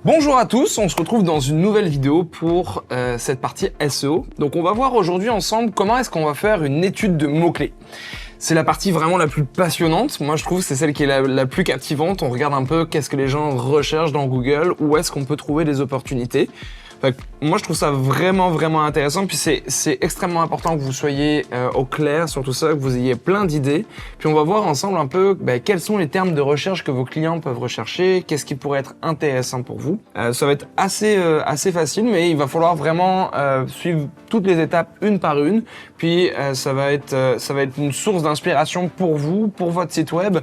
Bonjour à tous, on se retrouve dans une nouvelle vidéo pour cette partie SEO. Donc on va voir aujourd'hui ensemble comment est-ce qu'on va faire une étude de mots-clés. C'est la partie vraiment la plus passionnante. Moi je trouve que c'est celle qui est la plus captivante. On regarde un peu qu'est-ce que les gens recherchent dans Google, où est-ce qu'on peut trouver des opportunités. Enfin, moi je trouve ça vraiment intéressant, puis c'est extrêmement important que vous soyez au clair sur tout ça, que vous ayez plein d'idées, puis on va voir ensemble un peu quels sont les termes de recherche que vos clients peuvent rechercher, qu'est-ce qui pourrait être intéressant pour vous. Ça va être assez facile, mais il va falloir vraiment suivre toutes les étapes une par une, puis ça va être une source d'inspiration pour vous, pour votre site web.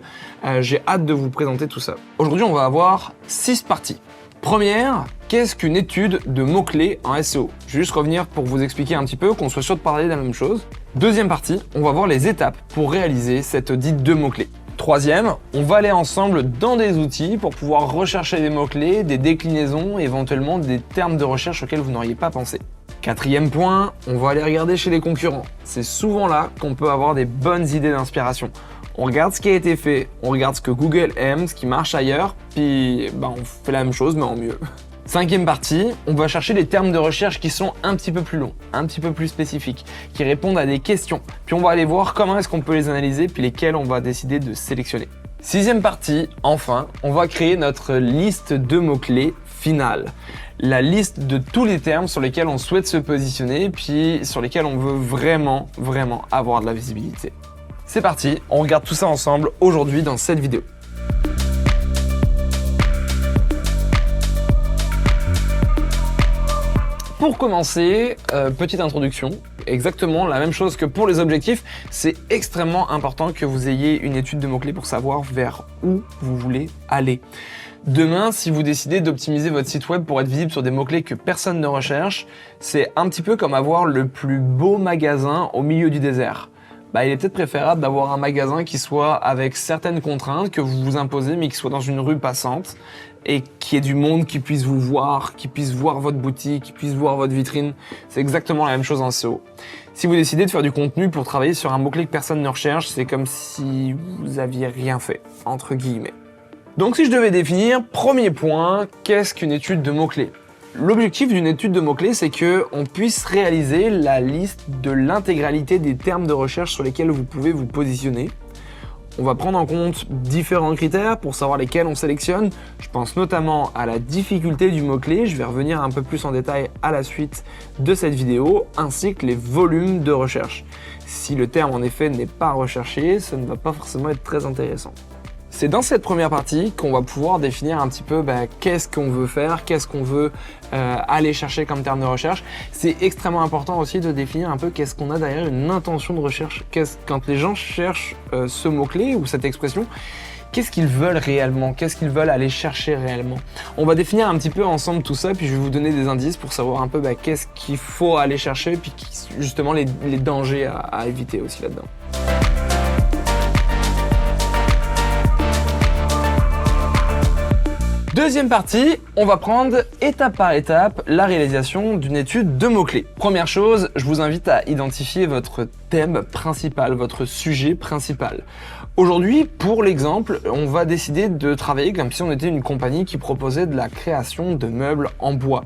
J'ai hâte de vous présenter tout ça. Aujourd'hui on va avoir 6 parties. Première, qu'est-ce qu'une étude de mots-clés en SEO? Je vais juste revenir pour vous expliquer un petit peu, qu'on soit sûr de parler de la même chose. Deuxième partie, on va voir les étapes pour réaliser cette audit de mots-clés. Troisième, on va aller ensemble dans des outils pour pouvoir rechercher des mots-clés, des déclinaisons, éventuellement des termes de recherche auxquels vous n'auriez pas pensé. Quatrième point, on va aller regarder chez les concurrents. C'est souvent là qu'on peut avoir des bonnes idées d'inspiration. On regarde ce qui a été fait, on regarde ce que Google aime, ce qui marche ailleurs, puis on fait la même chose mais en mieux. Cinquième partie, on va chercher des termes de recherche qui sont un petit peu plus longs, un petit peu plus spécifiques, qui répondent à des questions. Puis on va aller voir comment est-ce qu'on peut les analyser, puis lesquels on va décider de sélectionner. Sixième partie, enfin, on va créer notre liste de mots-clés finale. La liste de tous les termes sur lesquels on souhaite se positionner, puis sur lesquels on veut vraiment avoir de la visibilité. C'est parti, on regarde tout ça ensemble aujourd'hui dans cette vidéo. Pour commencer, petite introduction, exactement la même chose que pour les objectifs, c'est extrêmement important que vous ayez une étude de mots-clés pour savoir vers où vous voulez aller. Demain, si vous décidez d'optimiser votre site web pour être visible sur des mots-clés que personne ne recherche, c'est un petit peu comme avoir le plus beau magasin au milieu du désert. Il est peut-être préférable d'avoir un magasin qui soit avec certaines contraintes que vous vous imposez, mais qui soit dans une rue passante et qui ait du monde qui puisse vous voir, qui puisse voir votre boutique, qui puisse voir votre vitrine. C'est exactement la même chose en SEO. Si vous décidez de faire du contenu pour travailler sur un mot-clé que personne ne recherche, c'est comme si vous aviez rien fait, entre guillemets. Donc si je devais définir, premier point, qu'est-ce qu'une étude de mots-clés ? L'objectif d'une étude de mots-clés, c'est qu'on puisse réaliser la liste de l'intégralité des termes de recherche sur lesquels vous pouvez vous positionner. On va prendre en compte différents critères pour savoir lesquels on sélectionne. Je pense notamment à la difficulté du mot-clé, je vais revenir un peu plus en détail à la suite de cette vidéo, ainsi que les volumes de recherche. Si le terme en effet n'est pas recherché, ça ne va pas forcément être très intéressant. C'est dans cette première partie qu'on va pouvoir définir un petit peu qu'est-ce qu'on veut faire, qu'est-ce qu'on veut aller chercher comme terme de recherche. C'est extrêmement important aussi de définir un peu qu'est-ce qu'on a derrière une intention de recherche. Quand les gens cherchent ce mot-clé ou cette expression, qu'est-ce qu'ils veulent réellement? Qu'est-ce qu'ils veulent aller chercher réellement? On va définir un petit peu ensemble tout ça, puis je vais vous donner des indices pour savoir un peu qu'est-ce qu'il faut aller chercher, puis justement les dangers à éviter aussi là-dedans. Deuxième partie, on va prendre étape par étape la réalisation d'une étude de mots-clés. Première chose, je vous invite à identifier votre thème principal, votre sujet principal. Aujourd'hui, pour l'exemple, on va décider de travailler comme si on était une compagnie qui proposait de la création de meubles en bois.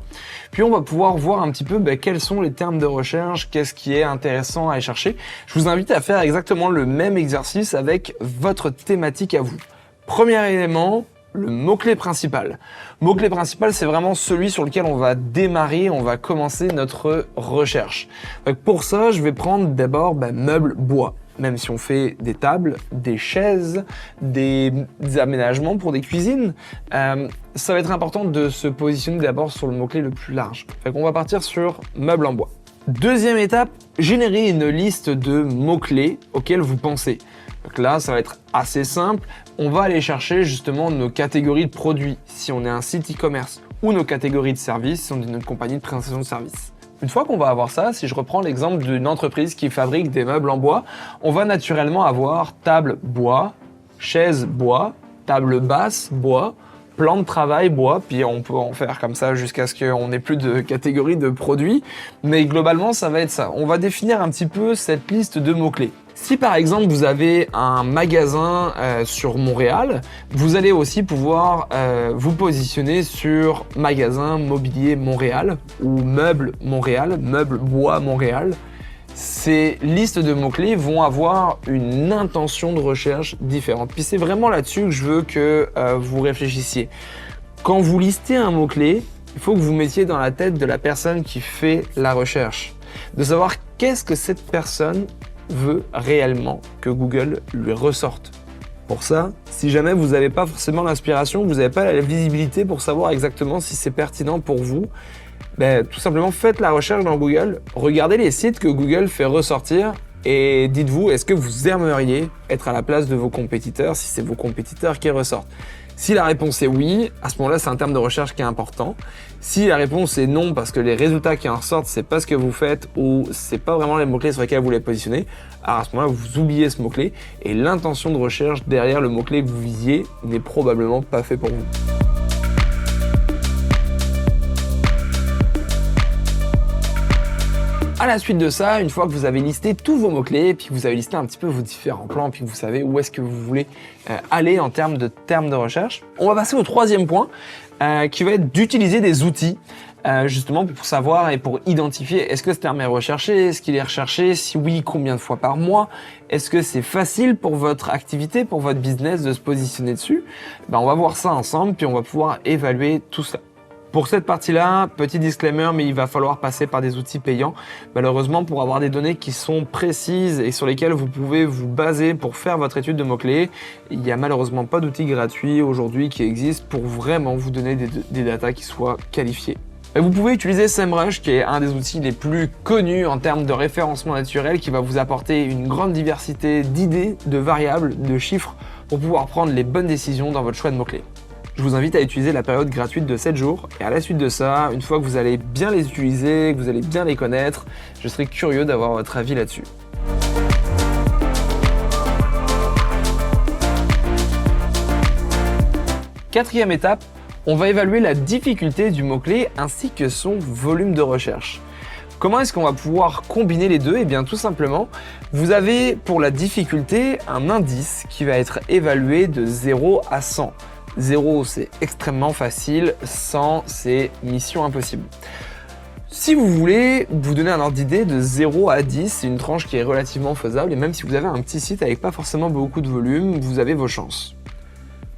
Puis on va pouvoir voir un petit peu quels sont les termes de recherche, qu'est-ce qui est intéressant à aller chercher. Je vous invite à faire exactement le même exercice avec votre thématique à vous. Premier élément, le mot-clé principal. Mot-clé principal, c'est vraiment celui sur lequel on va démarrer, on va commencer notre recherche. Pour ça, je vais prendre d'abord meubles bois. Même si on fait des tables, des chaises, des aménagements pour des cuisines, ça va être important de se positionner d'abord sur le mot-clé le plus large. On va partir sur meubles en bois. Deuxième étape, générer une liste de mots-clés auxquels vous pensez. Donc là, ça va être assez simple. On va aller chercher justement nos catégories de produits, si on est un site e-commerce, ou nos catégories de services, si on est une compagnie de prestation de services. Une fois qu'on va avoir ça, si je reprends l'exemple d'une entreprise qui fabrique des meubles en bois, on va naturellement avoir table bois, chaise bois, table basse bois, plan de travail bois, puis on peut en faire comme ça jusqu'à ce qu'on n'ait plus de catégorie de produits, mais globalement ça va être ça. On va définir un petit peu cette liste de mots-clés. Si par exemple vous avez un magasin sur Montréal, vous allez aussi pouvoir vous positionner sur magasin mobilier Montréal ou meubles Montréal, meubles bois Montréal. Ces listes de mots-clés vont avoir une intention de recherche différente. Puis c'est vraiment là-dessus que je veux que vous réfléchissiez. Quand vous listez un mot-clé, il faut que vous mettiez dans la tête de la personne qui fait la recherche, de savoir qu'est-ce que cette personne veut réellement que Google lui ressorte. Pour ça, si jamais vous n'avez pas forcément l'inspiration, vous n'avez pas la visibilité pour savoir exactement si c'est pertinent pour vous, tout simplement faites la recherche dans Google, regardez les sites que Google fait ressortir et dites-vous, est-ce que vous aimeriez être à la place de vos compétiteurs si c'est vos compétiteurs qui ressortent? Si la réponse est oui, à ce moment-là, c'est un terme de recherche qui est important. Si la réponse est non, parce que les résultats qui en ressortent, c'est pas ce que vous faites ou c'est pas vraiment les mots-clés sur lesquels vous les positionnez, alors à ce moment-là, vous oubliez ce mot-clé et l'intention de recherche derrière le mot-clé que vous visiez n'est probablement pas fait pour vous. À la suite de ça, une fois que vous avez listé tous vos mots-clés, puis que vous avez listé un petit peu vos différents plans, puis que vous savez où est-ce que vous voulez aller en termes de recherche, on va passer au troisième point, qui va être d'utiliser des outils, justement pour savoir et pour identifier est-ce que ce terme est recherché, est-ce qu'il est recherché, si oui, combien de fois par mois, est-ce que c'est facile pour votre activité, pour votre business de se positionner dessus. On va voir ça ensemble, puis on va pouvoir évaluer tout ça. Pour cette partie-là, petit disclaimer, mais il va falloir passer par des outils payants. Malheureusement, pour avoir des données qui sont précises et sur lesquelles vous pouvez vous baser pour faire votre étude de mots-clés, il n'y a malheureusement pas d'outils gratuits aujourd'hui qui existent pour vraiment vous donner des datas qui soient qualifiées. Et vous pouvez utiliser SEMrush, qui est un des outils les plus connus en termes de référencement naturel, qui va vous apporter une grande diversité d'idées, de variables, de chiffres pour pouvoir prendre les bonnes décisions dans votre choix de mots-clés. Je vous invite à utiliser la période gratuite de 7 jours et à la suite de ça, une fois que vous allez bien les utiliser, que vous allez bien les connaître, je serai curieux d'avoir votre avis là-dessus. Quatrième étape, on va évaluer la difficulté du mot-clé ainsi que son volume de recherche. Comment est-ce qu'on va pouvoir combiner les deux? Eh bien tout simplement, vous avez pour la difficulté un indice qui va être évalué de 0 à 100. 0, c'est extrêmement facile, 100, c'est mission impossible. Si vous voulez vous donner un ordre d'idée, de 0 à 10, c'est une tranche qui est relativement faisable, et même si vous avez un petit site avec pas forcément beaucoup de volume, vous avez vos chances.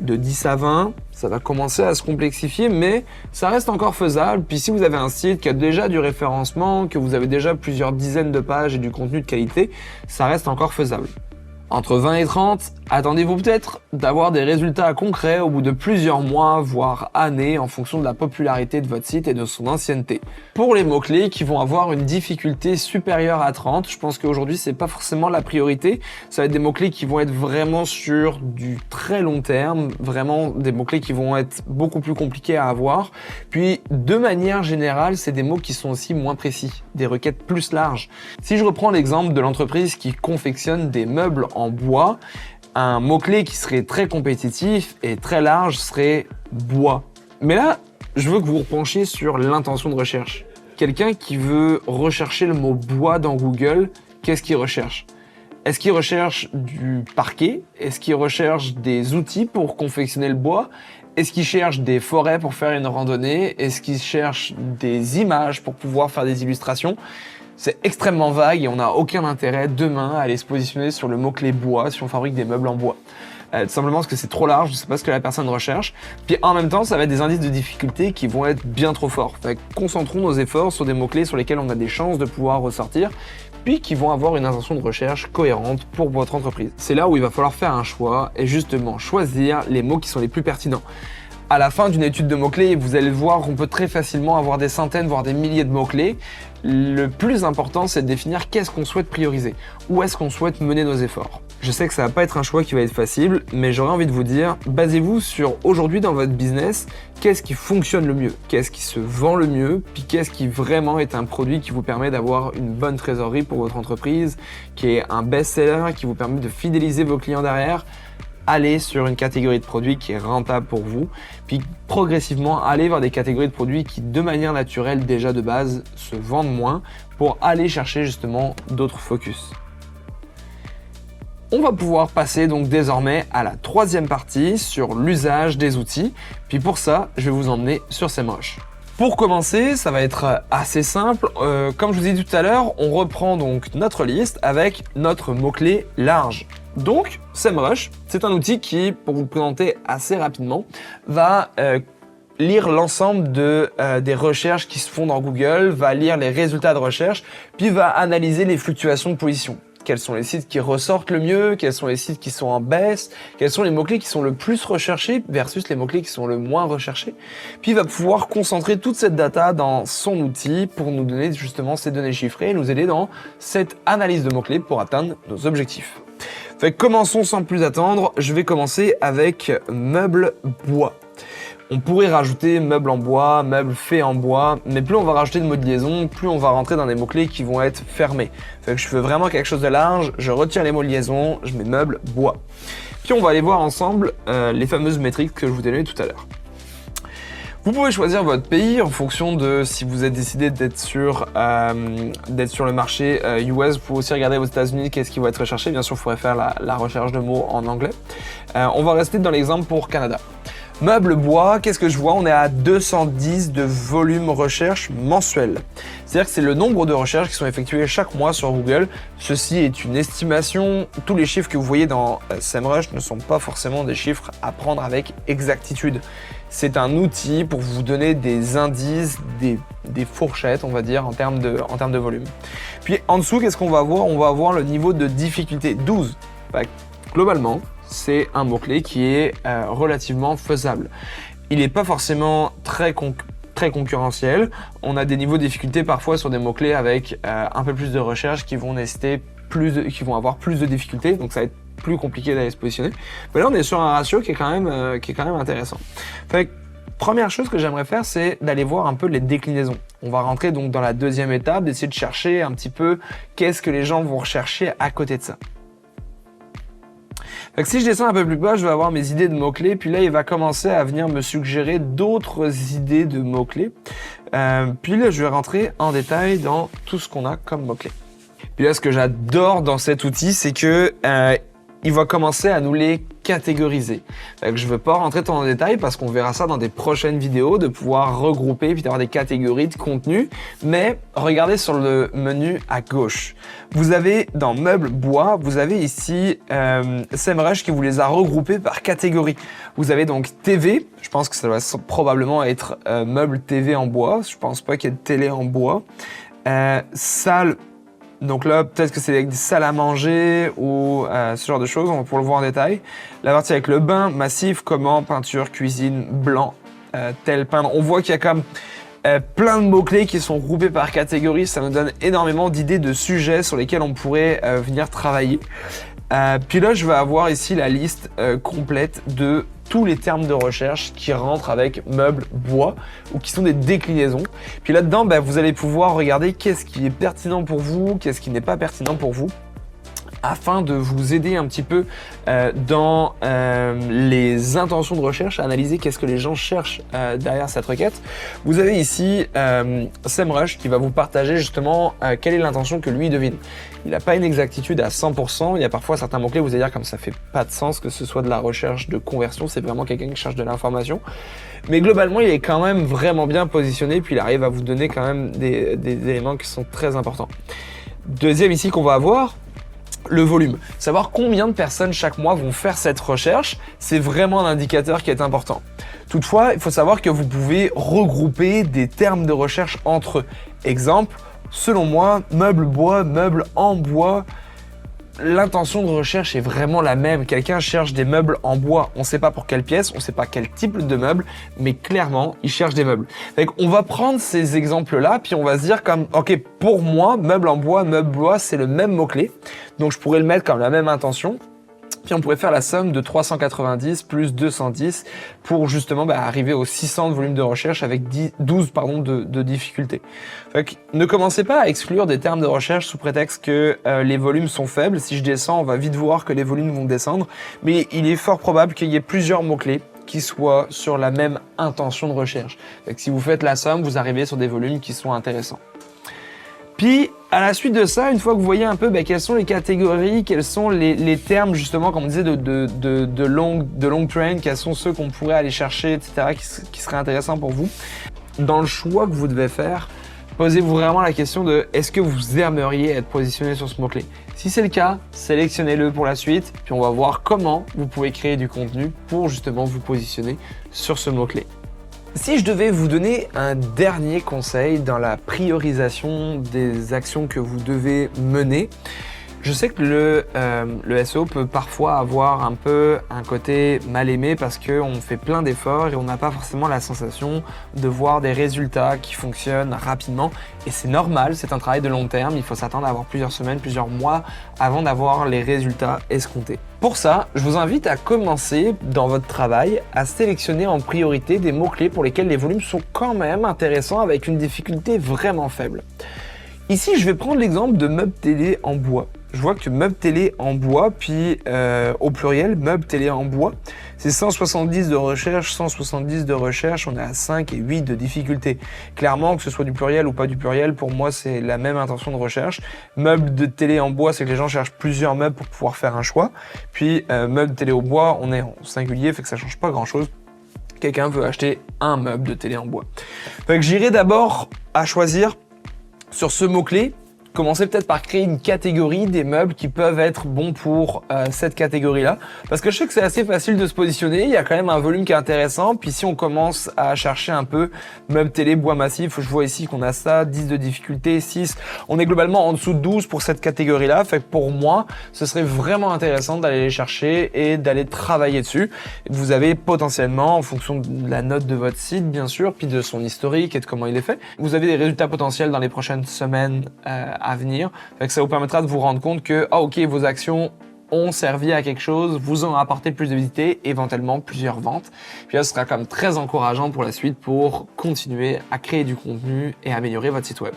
De 10 à 20, ça va commencer à se complexifier, mais ça reste encore faisable. Puis si vous avez un site qui a déjà du référencement, que vous avez déjà plusieurs dizaines de pages et du contenu de qualité, ça reste encore faisable. Entre 20 et 30, attendez-vous peut-être d'avoir des résultats concrets au bout de plusieurs mois, voire années, en fonction de la popularité de votre site et de son ancienneté. Pour les mots-clés qui vont avoir une difficulté supérieure à 30, je pense qu'aujourd'hui c'est pas forcément la priorité. Ça va être des mots-clés qui vont être vraiment sur du très long terme, vraiment des mots-clés qui vont être beaucoup plus compliqués à avoir. Puis de manière générale, c'est des mots qui sont aussi moins précis, des requêtes plus larges. Si je reprends l'exemple de l'entreprise qui confectionne des meubles en bois, un mot-clé qui serait très compétitif et très large serait bois. Mais là, je veux que vous vous penchiez sur l'intention de recherche. Quelqu'un qui veut rechercher le mot bois dans Google, qu'est-ce qu'il recherche? Est-ce qu'il recherche du parquet? Est-ce qu'il recherche des outils pour confectionner le bois? Est-ce qu'il cherche des forêts pour faire une randonnée? Est-ce qu'il cherche des images pour pouvoir faire des illustrations? C'est extrêmement vague et on n'a aucun intérêt demain à aller se positionner sur le mot-clé bois si on fabrique des meubles en bois. Tout simplement parce que c'est trop large, je ne sais pas ce que la personne recherche. Puis en même temps, ça va être des indices de difficulté qui vont être bien trop forts. Fait que concentrons nos efforts sur des mots-clés sur lesquels on a des chances de pouvoir ressortir, puis qui vont avoir une intention de recherche cohérente pour votre entreprise. C'est là où il va falloir faire un choix et justement choisir les mots qui sont les plus pertinents. À la fin d'une étude de mots-clés, vous allez voir qu'on peut très facilement avoir des centaines, voire des milliers de mots-clés. Le plus important, c'est de définir qu'est-ce qu'on souhaite prioriser, où est-ce qu'on souhaite mener nos efforts. Je sais que ça va pas être un choix qui va être facile, mais j'aurais envie de vous dire, basez-vous sur aujourd'hui dans votre business, qu'est-ce qui fonctionne le mieux, qu'est-ce qui se vend le mieux, puis qu'est-ce qui vraiment est un produit qui vous permet d'avoir une bonne trésorerie pour votre entreprise, qui est un best-seller, qui vous permet de fidéliser vos clients derrière. aller sur une catégorie de produits qui est rentable pour vous, puis progressivement aller vers des catégories de produits qui de manière naturelle déjà de base se vendent moins pour aller chercher justement d'autres focus. On va pouvoir passer donc désormais à la troisième partie sur l'usage des outils. Puis pour ça, je vais vous emmener sur SEMrush. Pour commencer, ça va être assez simple. Comme je vous ai dit tout à l'heure, on reprend donc notre liste avec notre mot-clé large. Donc, SEMrush, c'est un outil qui, pour vous le présenter assez rapidement, va lire l'ensemble des recherches qui se font dans Google, va lire les résultats de recherche, puis va analyser les fluctuations de position. Quels sont les sites qui ressortent le mieux, quels sont les sites qui sont en baisse, quels sont les mots-clés qui sont le plus recherchés versus les mots-clés qui sont le moins recherchés. Puis il va pouvoir concentrer toute cette data dans son outil pour nous donner justement ces données chiffrées et nous aider dans cette analyse de mots-clés pour atteindre nos objectifs. Fait que commençons sans plus attendre, je vais commencer avec meubles bois. On pourrait rajouter meubles en bois, meubles faits en bois, mais plus on va rajouter de mots de liaison, plus on va rentrer dans des mots-clés qui vont être fermés. Fait que je veux vraiment quelque chose de large, je retire les mots de liaison, je mets meubles bois. Puis on va aller voir ensemble les fameuses métriques que je vous donnais tout à l'heure. Vous pouvez choisir votre pays en fonction de si vous êtes décidé d'être sur le marché US. Vous pouvez aussi regarder aux États-Unis qu'est-ce qui va être recherché. Bien sûr, il faudrait faire la recherche de mots en anglais. On va rester dans l'exemple pour Canada. Meubles bois, qu'est-ce que je vois? On est à 210 de volume recherche mensuel. C'est-à-dire que c'est le nombre de recherches qui sont effectuées chaque mois sur Google. Ceci est une estimation. Tous les chiffres que vous voyez dans SEMrush ne sont pas forcément des chiffres à prendre avec exactitude. C'est un outil pour vous donner des indices, des fourchettes, on va dire, en termes de volume. Puis en dessous, qu'est-ce qu'on va voir? On va voir le niveau de difficulté, 12. Globalement, c'est un mot-clé qui est relativement faisable. Il n'est pas forcément très concurrentiel. On a des niveaux de difficulté parfois sur des mots-clés avec un peu plus de recherche qui vont avoir plus de difficultés, donc ça va être plus compliqué d'aller se positionner. Mais là, on est sur un ratio qui est quand même intéressant. Fait que, première chose que j'aimerais faire, c'est d'aller voir un peu les déclinaisons. On va rentrer donc dans la deuxième étape, d'essayer de chercher un petit peu qu'est-ce que les gens vont rechercher à côté de ça. Fait que si je descends un peu plus bas, je vais avoir mes idées de mots-clés, puis là, il va commencer à venir me suggérer d'autres idées de mots-clés. Puis là, je vais rentrer en détail dans tout ce qu'on a comme mots-clés. Puis là, ce que j'adore dans cet outil, c'est que il va commencer à nous les catégoriser. Fait que je ne veux pas rentrer tant en détail parce qu'on verra ça dans des prochaines vidéos, de pouvoir regrouper puis d'avoir des catégories de contenu. Mais regardez sur le menu à gauche. Vous avez dans meubles bois, vous avez ici SEMrush qui vous les a regroupés par catégorie. Vous avez donc TV, je pense que ça doit probablement être meubles TV en bois, je pense pas qu'il y ait de télé en bois. Salle. Donc là, peut-être que c'est des salles à manger ou ce genre de choses, on va pouvoir le voir en détail. La partie avec le bain, massif, comment, peinture, cuisine, blanc, tel, peindre. On voit qu'il y a comme plein de mots-clés qui sont groupés par catégorie. Ça nous donne énormément d'idées de sujets sur lesquels on pourrait venir travailler. Puis là, je vais avoir ici la liste complète de tous les termes de recherche qui rentrent avec meubles bois ou qui sont des déclinaisons. Puis là-dedans, vous allez pouvoir regarder qu'est-ce qui est pertinent pour vous, qu'est-ce qui n'est pas pertinent pour vous, afin de vous aider un petit peu dans les intentions de recherche, à analyser qu'est-ce que les gens cherchent derrière cette requête. Vous avez ici SEMrush qui va vous partager justement quelle est l'intention que lui devine. Il n'a pas une exactitude à 100%, il y a parfois certains mots-clés, vous allez dire comme ça fait pas de sens que ce soit de la recherche de conversion, c'est vraiment quelqu'un qui cherche de l'information. Mais globalement, il est quand même vraiment bien positionné, puis il arrive à vous donner quand même des éléments qui sont très importants. Deuxième ici qu'on va avoir, le volume. Savoir combien de personnes chaque mois vont faire cette recherche, c'est vraiment un indicateur qui est important. Toutefois, il faut savoir que vous pouvez regrouper des termes de recherche entre eux. Exemple, selon moi, meubles bois, meubles en bois, l'intention de recherche est vraiment la même. Quelqu'un cherche des meubles en bois, on ne sait pas pour quelle pièce, on ne sait pas quel type de meuble, mais clairement, il cherche des meubles. On va prendre ces exemples-là, puis on va se dire comme, ok, pour moi, meuble en bois, meuble bois, c'est le même mot-clé, donc je pourrais le mettre comme la même intention. Puis on pourrait faire la somme de 390 plus 210 pour justement arriver aux 600 de volume de recherche avec 12 de difficulté. Fait que ne commencez pas à exclure des termes de recherche sous prétexte que les volumes sont faibles. Si je descends, on va vite voir que les volumes vont descendre, mais il est fort probable qu'il y ait plusieurs mots-clés qui soient sur la même intention de recherche. Fait que si vous faites la somme, vous arrivez sur des volumes qui sont intéressants. Puis, à la suite de ça, une fois que vous voyez un peu quelles sont les catégories, quels sont les termes justement, comme on disait, de long train, quels sont ceux qu'on pourrait aller chercher, etc., qui seraient intéressants pour vous, dans le choix que vous devez faire, posez-vous vraiment la question de est-ce que vous aimeriez être positionné sur ce mot-clé? Si c'est le cas, sélectionnez-le pour la suite, puis on va voir comment vous pouvez créer du contenu pour justement vous positionner sur ce mot-clé. Si je devais vous donner un dernier conseil dans la priorisation des actions que vous devez mener, je sais que le SEO peut parfois avoir un peu un côté mal aimé parce qu'on fait plein d'efforts et on n'a pas forcément la sensation de voir des résultats qui fonctionnent rapidement. Et c'est normal, c'est un travail de long terme, il faut s'attendre à avoir plusieurs semaines, plusieurs mois avant d'avoir les résultats escomptés. Pour ça, je vous invite à commencer dans votre travail à sélectionner en priorité des mots-clés pour lesquels les volumes sont quand même intéressants avec une difficulté vraiment faible. Ici, je vais prendre l'exemple de meubles télé en bois. Je vois que meubles télé en bois, puis au pluriel, meubles télé en bois, c'est 170 de recherche, 170 de recherche, on est à 5 et 8 de difficulté. Clairement, que ce soit du pluriel ou pas du pluriel, pour moi, c'est la même intention de recherche. Meubles de télé en bois, c'est que les gens cherchent plusieurs meubles pour pouvoir faire un choix. Puis meubles télé au bois, on est en singulier, fait que ça change pas grand-chose. Quelqu'un veut acheter un meuble de télé en bois. Fait que j'irai d'abord à choisir sur ce mot-clé. Commencez peut-être par créer une catégorie des meubles qui peuvent être bons pour cette catégorie-là. Parce que je sais que c'est assez facile de se positionner, il y a quand même un volume qui est intéressant. Puis si on commence à chercher un peu meubles télé, bois massif, je vois ici qu'on a ça, 10 de difficulté, 6. On est globalement en dessous de 12 pour cette catégorie-là. Fait que pour moi, ce serait vraiment intéressant d'aller les chercher et d'aller travailler dessus. Vous avez potentiellement, en fonction de la note de votre site, bien sûr, puis de son historique et de comment il est fait, vous avez des résultats potentiels dans les prochaines semaines à venir. Fait que ça vous permettra de vous rendre compte que vos actions ont servi à quelque chose, vous ont apporté plus de visibilité, éventuellement plusieurs ventes. Puis là, ce sera comme très encourageant pour la suite pour continuer à créer du contenu et améliorer votre site web.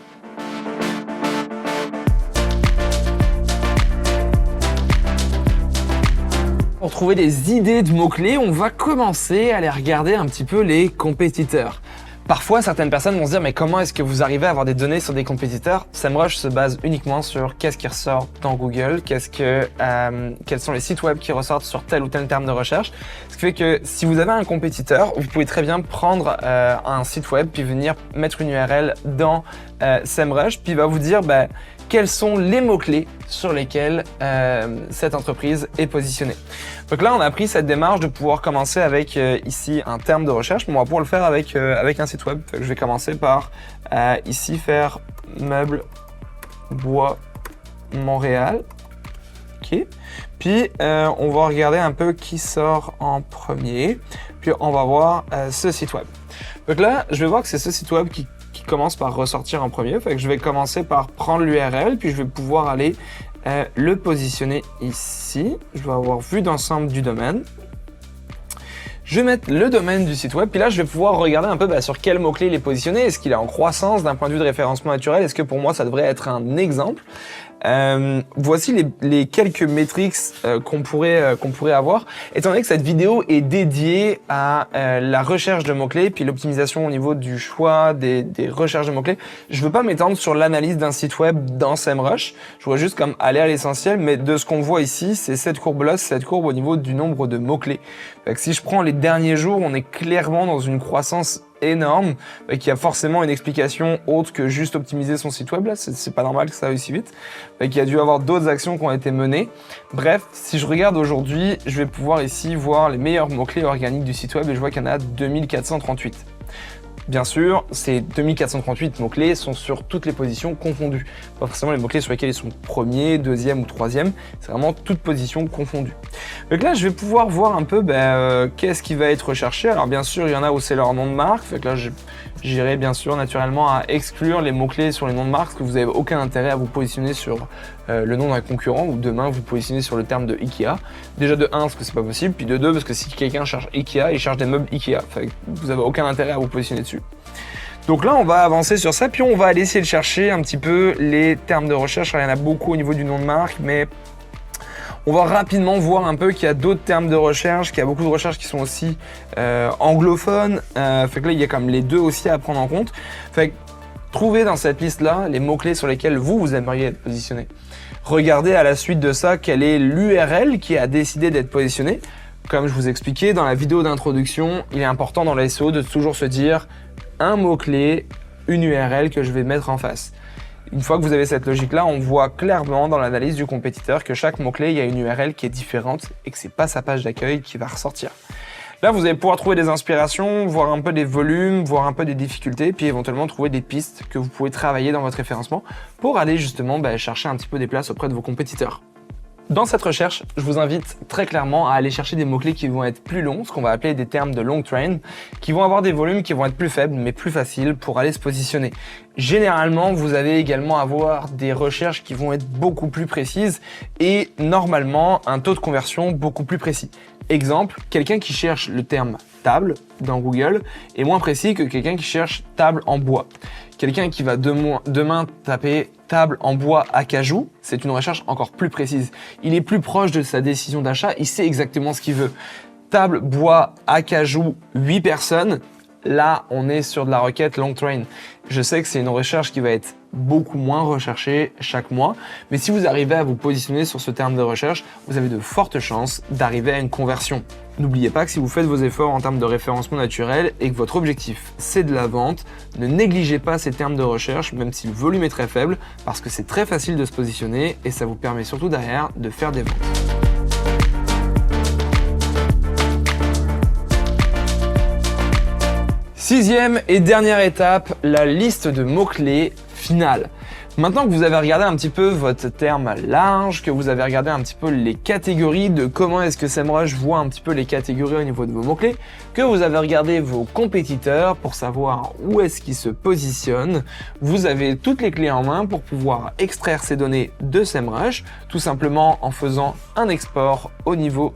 Pour trouver des idées de mots-clés, on va commencer à aller regarder un petit peu les compétiteurs. Parfois, certaines personnes vont se dire mais comment est-ce que vous arrivez à avoir des données sur des compétiteurs? SEMrush se base uniquement sur qu'est-ce qui ressort dans Google, quels sont les sites web qui ressortent sur tel ou tel terme de recherche. Ce qui fait que si vous avez un compétiteur, vous pouvez très bien prendre un site web puis venir mettre une URL dans SEMrush puis il va vous dire quels sont les mots-clés sur lesquels cette entreprise est positionnée. Donc là, on a pris cette démarche de pouvoir commencer avec ici un terme de recherche, mais on va pouvoir le faire avec un site web. Donc, je vais commencer par ici faire meubles bois Montréal. Ok. Puis on va regarder un peu qui sort en premier. Puis on va voir ce site web. Donc là, je vais voir que c'est ce site web qui commence par ressortir en premier. Fait que je vais commencer par prendre l'URL, puis je vais pouvoir aller le positionner ici. Je vais avoir vue d'ensemble du domaine. Je vais mettre le domaine du site web, puis là je vais pouvoir regarder un peu sur quel mot-clé il est positionné. Est-ce qu'il est en croissance d'un point de vue de référencement naturel? Est-ce que pour moi ça devrait être un exemple? Voici les quelques métriques qu'on pourrait avoir. Étant donné que cette vidéo est dédiée à la recherche de mots-clés puis l'optimisation au niveau du choix des recherches de mots-clés, je veux pas m'étendre sur l'analyse d'un site web dans SEMrush. Je vois juste comme aller à l'essentiel, mais de ce qu'on voit ici, c'est cette courbe-là, c'est cette courbe au niveau du nombre de mots-clés. Si je prends les derniers jours, on est clairement dans une croissance énorme, qui a forcément une explication autre que juste optimiser son site web. Là, c'est pas normal que ça aille aussi vite. Il y a dû avoir d'autres actions qui ont été menées. Bref, si je regarde aujourd'hui, je vais pouvoir ici voir les meilleurs mots-clés organiques du site web et je vois qu'il y en a 2438. Bien sûr, ces 2438 mots-clés sont sur toutes les positions confondues. Pas forcément les mots-clés sur lesquels ils sont premier, deuxième ou troisième. C'est vraiment toutes positions confondues. Donc là, je vais pouvoir voir un peu qu'est-ce qui va être recherché. Alors bien sûr, il y en a où c'est leur nom de marque. Fait que là, je j'irai bien sûr naturellement à exclure les mots-clés sur les noms de marque parce que vous n'avez aucun intérêt à vous positionner sur le nom d'un concurrent ou demain vous positionnez sur le terme de Ikea. Déjà de 1 parce que c'est pas possible, puis de 2 parce que si quelqu'un cherche Ikea, il cherche des meubles Ikea. Enfin, vous n'avez aucun intérêt à vous positionner dessus. Donc là, on va avancer sur ça, puis on va aller essayer de chercher un petit peu les termes de recherche. Alors, il y en a beaucoup au niveau du nom de marque, mais on va rapidement voir un peu qu'il y a d'autres termes de recherche, qu'il y a beaucoup de recherches qui sont aussi anglophones. Fait que là, il y a comme les deux aussi à prendre en compte. Fait que trouvez dans cette liste-là les mots-clés sur lesquels vous aimeriez être positionné. Regardez à la suite de ça quelle est l'URL qui a décidé d'être positionnée. Comme je vous expliquais dans la vidéo d'introduction, il est important dans la SEO de toujours se dire un mot-clé, une URL que je vais mettre en face. Une fois que vous avez cette logique-là, on voit clairement dans l'analyse du compétiteur que chaque mot-clé, il y a une URL qui est différente et que c'est pas sa page d'accueil qui va ressortir. Là, vous allez pouvoir trouver des inspirations, voir un peu des volumes, voir un peu des difficultés, puis éventuellement trouver des pistes que vous pouvez travailler dans votre référencement pour aller justement chercher un petit peu des places auprès de vos compétiteurs. Dans cette recherche, je vous invite très clairement à aller chercher des mots-clés qui vont être plus longs, ce qu'on va appeler des termes de long train, qui vont avoir des volumes qui vont être plus faibles, mais plus faciles pour aller se positionner. Généralement, vous allez également avoir des recherches qui vont être beaucoup plus précises et normalement un taux de conversion beaucoup plus précis. Exemple, quelqu'un qui cherche le terme table dans Google est moins précis que quelqu'un qui cherche table en bois. Quelqu'un qui va demain taper table en bois acajou, c'est une recherche encore plus précise. Il est plus proche de sa décision d'achat, il sait exactement ce qu'il veut. Table, bois, acajou, 8 personnes, là on est sur de la requête long train. Je sais que c'est une recherche qui va être beaucoup moins recherchée chaque mois, mais si vous arrivez à vous positionner sur ce terme de recherche, vous avez de fortes chances d'arriver à une conversion. N'oubliez pas que si vous faites vos efforts en termes de référencement naturel et que votre objectif c'est de la vente, ne négligez pas ces termes de recherche même si le volume est très faible parce que c'est très facile de se positionner et ça vous permet surtout derrière de faire des ventes. Sixième et dernière étape, la liste de mots-clés finale. Maintenant que vous avez regardé un petit peu votre terme large, que vous avez regardé un petit peu les catégories de comment est-ce que SEMrush voit un petit peu les catégories au niveau de vos mots-clés, que vous avez regardé vos compétiteurs pour savoir où est-ce qu'ils se positionnent, vous avez toutes les clés en main pour pouvoir extraire ces données de SEMrush, tout simplement en faisant un export au niveau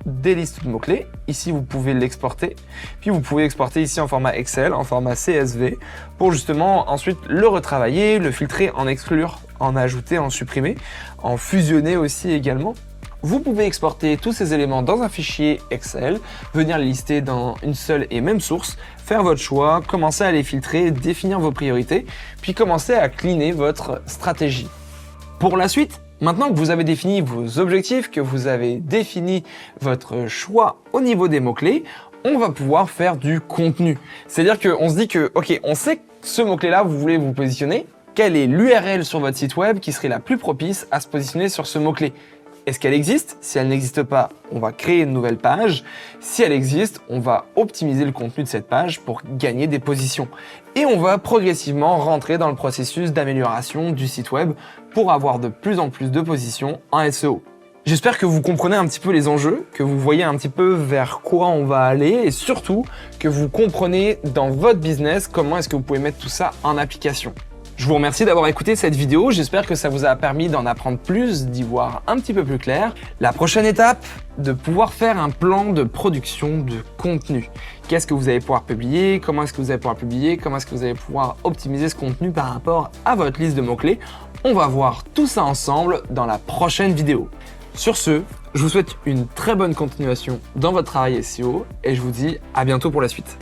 des listes de mots-clés. Ici, vous pouvez l'exporter. Puis, vous pouvez exporter ici en format Excel, en format CSV, pour justement ensuite le retravailler, le filtrer, en exclure, en ajouter, en supprimer, en fusionner aussi également. Vous pouvez exporter tous ces éléments dans un fichier Excel, venir les lister dans une seule et même source, faire votre choix, commencer à les filtrer, définir vos priorités, puis commencer à cleaner votre stratégie. Pour la suite, maintenant que vous avez défini vos objectifs, que vous avez défini votre choix au niveau des mots-clés, on va pouvoir faire du contenu. C'est-à-dire qu'on se dit que, ok, on sait que ce mot-clé-là, vous voulez vous positionner. Quelle est l'URL sur votre site web qui serait la plus propice à se positionner sur ce mot-clé? Est-ce qu'elle existe? Si elle n'existe pas, on va créer une nouvelle page. Si elle existe, on va optimiser le contenu de cette page pour gagner des positions. Et on va progressivement rentrer dans le processus d'amélioration du site web pour avoir de plus en plus de positions en SEO. J'espère que vous comprenez un petit peu les enjeux, que vous voyez un petit peu vers quoi on va aller et surtout que vous comprenez dans votre business comment est-ce que vous pouvez mettre tout ça en application. Je vous remercie d'avoir écouté cette vidéo, j'espère que ça vous a permis d'en apprendre plus, d'y voir un petit peu plus clair. La prochaine étape, de pouvoir faire un plan de production de contenu. Qu'est-ce que vous allez pouvoir publier? Comment est-ce que vous allez pouvoir publier? Comment est-ce que vous allez pouvoir optimiser ce contenu par rapport à votre liste de mots-clés? On va voir tout ça ensemble dans la prochaine vidéo. Sur ce, je vous souhaite une très bonne continuation dans votre travail SEO et je vous dis à bientôt pour la suite.